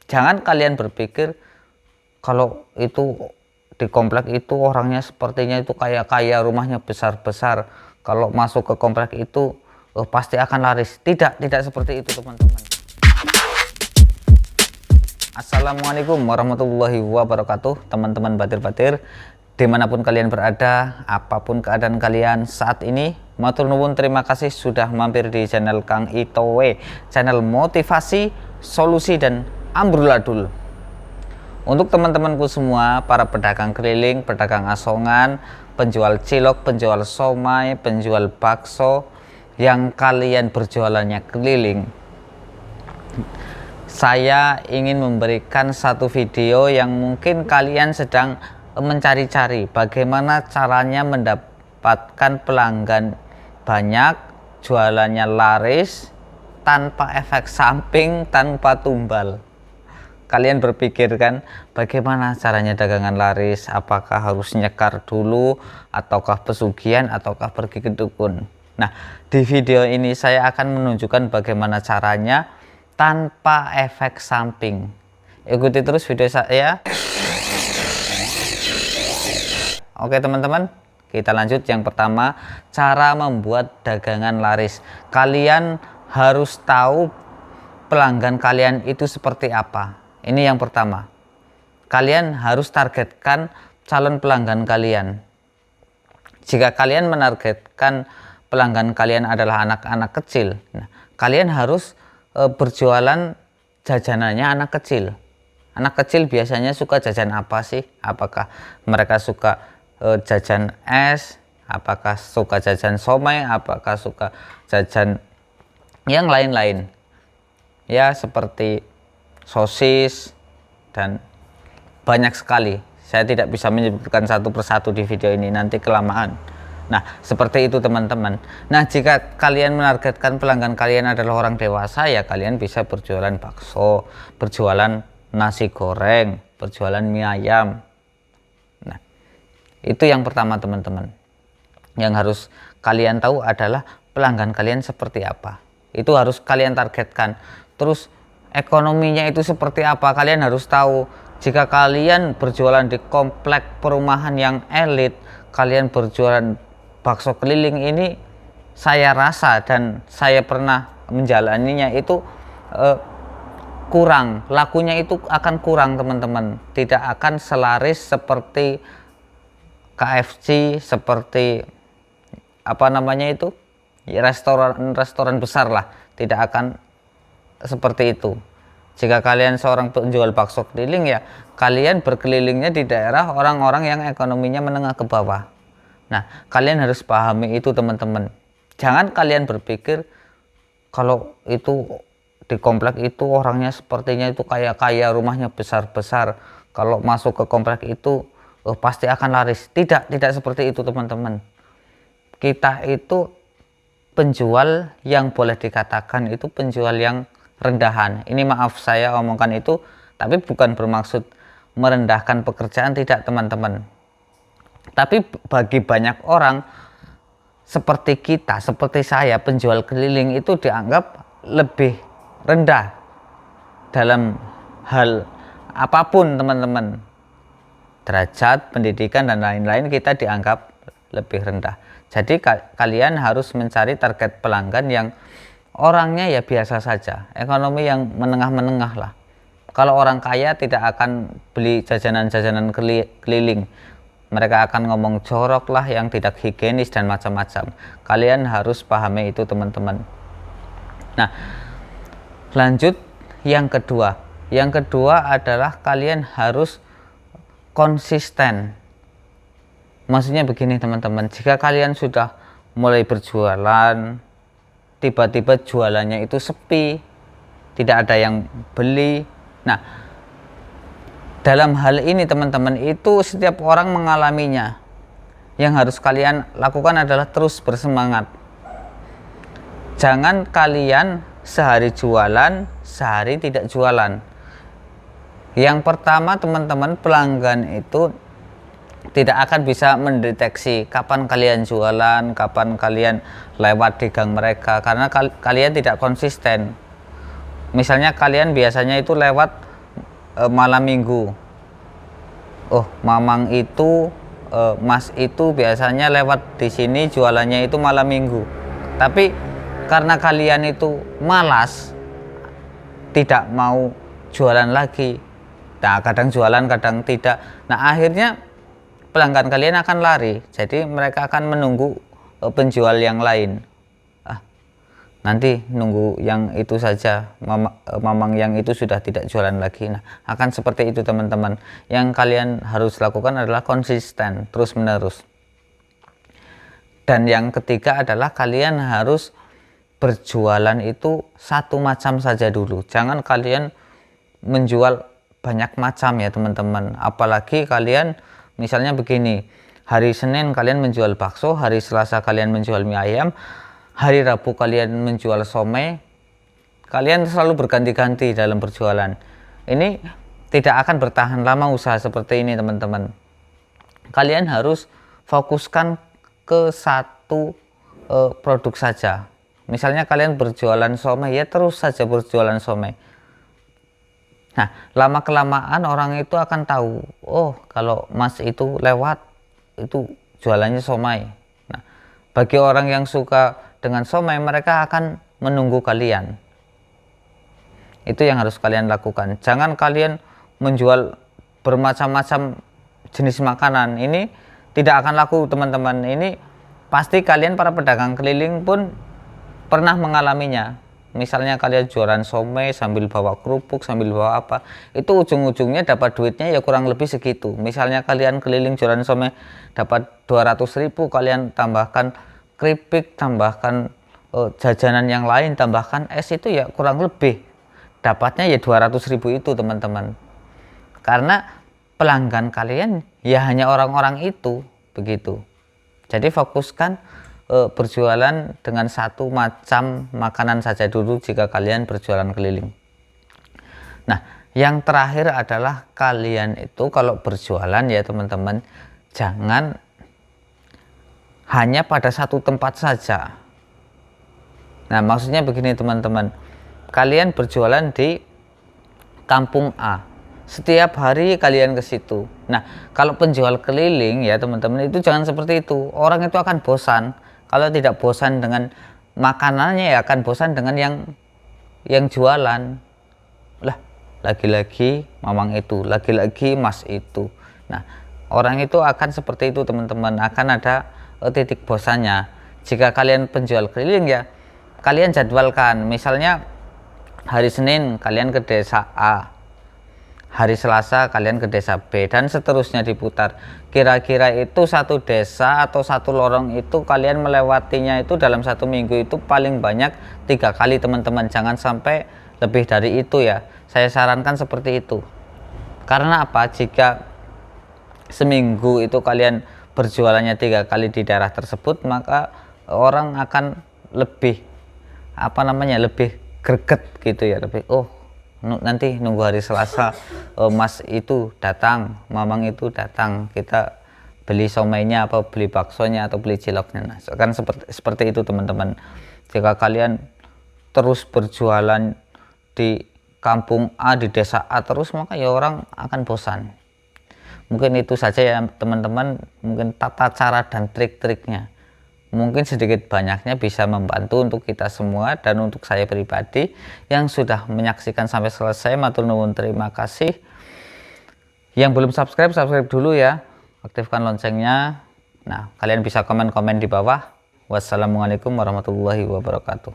Jangan kalian berpikir kalau itu di komplek itu orangnya sepertinya itu kaya-kaya, rumahnya besar-besar, kalau masuk ke komplek itu pasti akan laris. Tidak seperti itu teman-teman. Assalamualaikum warahmatullahi wabarakatuh, teman-teman batir-batir dimanapun kalian berada, apapun keadaan kalian saat ini. Matur nuwun, terima kasih sudah mampir di channel Kang Itowe, channel motivasi, solusi, dan amburadul. Untuk teman-temanku semua, para pedagang keliling, pedagang asongan, penjual cilok, penjual somai, penjual bakso, yang kalian berjualannya keliling, saya ingin memberikan satu video yang mungkin kalian sedang mencari-cari bagaimana caranya mendapatkan pelanggan banyak, jualannya laris, tanpa efek samping, tanpa tumbal. Kalian berpikir kan, bagaimana caranya dagangan laris? Apakah harus nyekar dulu, ataukah pesugihan, ataukah pergi ke dukun? Nah, di video ini saya akan menunjukkan bagaimana caranya tanpa efek samping. Ikuti terus video saya. Oke teman-teman, kita lanjut. Yang pertama, cara membuat dagangan laris. Kalian harus tahu pelanggan kalian itu seperti apa. Ini yang pertama. Kalian harus targetkan calon pelanggan kalian. Jika kalian menargetkan pelanggan kalian adalah anak-anak kecil, nah, kalian harus berjualan jajanannya anak kecil. Anak kecil biasanya suka jajan apa sih? Apakah mereka suka jajan es? Apakah suka jajan somai? Apakah suka jajan yang lain-lain? Ya, seperti sosis dan banyak sekali. Saya tidak bisa menyebutkan satu persatu di video ini, nanti kelamaan. Nah, seperti itu teman-teman. Nah, jika kalian menargetkan pelanggan kalian adalah orang dewasa, ya kalian bisa berjualan bakso, berjualan nasi goreng, berjualan mie ayam. Nah, itu yang pertama teman-teman. Yang harus kalian tahu adalah pelanggan kalian seperti apa. Itu harus kalian targetkan. Terus ekonominya itu seperti apa, kalian harus tahu. Jika kalian berjualan di komplek perumahan yang elit, kalian berjualan bakso keliling ini, saya rasa dan saya pernah menjalaninya itu kurang, lakunya itu akan kurang teman-teman. Tidak akan selaris seperti KFC, seperti apa namanya itu, restoran besar lah. Tidak akan seperti itu. Jika kalian seorang penjual bakso keliling, ya kalian berkelilingnya di daerah orang-orang yang ekonominya menengah ke bawah. Nah, kalian harus pahami itu teman-teman. Jangan kalian berpikir kalau itu di komplek itu orangnya sepertinya itu kaya-kaya, rumahnya besar-besar, kalau masuk ke komplek itu pasti akan laris. Tidak seperti itu teman-teman. Kita itu penjual yang boleh dikatakan itu penjual yang rendahan. Ini maaf saya omongkan itu, tapi bukan bermaksud merendahkan pekerjaan, tidak teman-teman. Tapi bagi banyak orang seperti kita, seperti saya, penjual keliling itu dianggap lebih rendah dalam hal apapun teman-teman. Derajat, pendidikan, dan lain-lain kita dianggap lebih rendah. Jadi kalian harus mencari target pelanggan yang orangnya ya biasa saja, ekonomi yang menengah-menengah lah. Kalau orang kaya tidak akan beli jajanan-jajanan keliling, mereka akan ngomong jorok lah, yang tidak higienis dan macam-macam. Kalian harus pahami itu teman-teman. Nah, lanjut yang kedua. Yang kedua adalah kalian harus konsisten. Maksudnya begini teman-teman, jika kalian sudah mulai berjualan, tiba-tiba jualannya itu sepi, tidak ada yang beli. Nah, dalam hal ini teman-teman, itu setiap orang mengalaminya. Yang harus kalian lakukan adalah terus bersemangat. Jangan kalian sehari jualan, sehari tidak jualan. Yang pertama teman-teman, pelanggan itu tidak akan bisa mendeteksi kapan kalian jualan, kapan kalian lewat di gang mereka, karena kalian tidak konsisten. Misalnya kalian biasanya itu lewat malam minggu. Oh, Mamang itu Mas itu biasanya lewat di sini jualannya itu malam minggu. Tapi karena kalian itu malas, tidak mau jualan lagi. Nah, kadang jualan, kadang tidak. Nah, akhirnya pelanggan kalian akan lari. Jadi mereka akan menunggu penjual yang lain. Nanti nunggu yang itu saja, Mamang yang itu sudah tidak jualan lagi. Nah, akan seperti itu teman-teman. Yang kalian harus lakukan adalah konsisten terus menerus. Dan yang ketiga adalah kalian harus berjualan itu satu macam saja dulu. Jangan kalian menjual banyak macam ya teman-teman. Apalagi kalian misalnya begini, hari Senin kalian menjual bakso, hari Selasa kalian menjual mie ayam, hari Rabu kalian menjual somai. Kalian selalu berganti-ganti dalam berjualan. Ini tidak akan bertahan lama usaha seperti ini teman-teman. Kalian harus fokuskan ke satu produk saja. Misalnya kalian berjualan somai, ya terus saja berjualan somai. Nah, lama kelamaan orang itu akan tahu, oh kalau Mas itu lewat itu jualannya somai. Nah, bagi orang yang suka dengan somai, mereka akan menunggu kalian. Itu yang harus kalian lakukan. Jangan kalian menjual bermacam-macam jenis makanan. Ini tidak akan laku teman-teman. Ini pasti kalian para pedagang keliling pun pernah mengalaminya. Misalnya kalian jualan somai sambil bawa kerupuk, sambil bawa apa, itu ujung-ujungnya dapat duitnya ya kurang lebih segitu. Misalnya kalian keliling jualan somai dapat 200.000, kalian tambahkan keripik, tambahkan jajanan yang lain, tambahkan es, itu ya kurang lebih dapatnya ya 200.000 itu teman-teman. Karena pelanggan kalian ya hanya orang-orang itu, begitu. Jadi fokuskan berjualan dengan satu macam makanan saja dulu jika kalian berjualan keliling. Nah, yang terakhir adalah kalian itu kalau berjualan ya teman-teman, jangan hanya pada satu tempat saja. Nah, maksudnya begini teman-teman, kalian berjualan di kampung A, setiap hari kalian ke situ. Nah, kalau penjual keliling ya teman-teman, itu jangan seperti itu. Orang itu akan bosan. Kalau tidak bosan dengan makanannya, ya akan bosan dengan yang jualan. Lah, lagi-lagi Mamang itu, lagi-lagi Mas itu. Nah, orang itu akan seperti itu teman-teman, akan ada titik bosannya. Jika kalian penjual keliling ya, kalian jadwalkan. Misalnya hari Senin kalian ke desa A, hari Selasa kalian ke desa B, dan seterusnya diputar. Kira-kira itu satu desa atau satu lorong itu kalian melewatinya itu dalam satu minggu itu paling banyak 3 kali teman-teman. Jangan sampai lebih dari itu ya. Saya sarankan seperti itu. Karena apa? Jika seminggu itu kalian berjualannya 3 kali di daerah tersebut, maka orang akan lebih lebih greget gitu ya, lebih nanti nunggu hari Selasa Mas itu datang, Mamang itu datang, kita beli somainya apa beli baksonya atau beli ciloknya. Nah, kan seperti itu teman-teman. Jika kalian terus berjualan di kampung A, di desa A terus, maka ya orang akan bosan. Mungkin itu saja ya teman-teman, mungkin tata cara dan trik-triknya. Mungkin sedikit banyaknya bisa membantu untuk kita semua dan untuk saya pribadi yang sudah menyaksikan sampai selesai. Matur nuwun, terima kasih. Yang belum subscribe dulu ya, aktifkan loncengnya. Nah, kalian bisa komen-komen di bawah. Wassalamualaikum warahmatullahi wabarakatuh.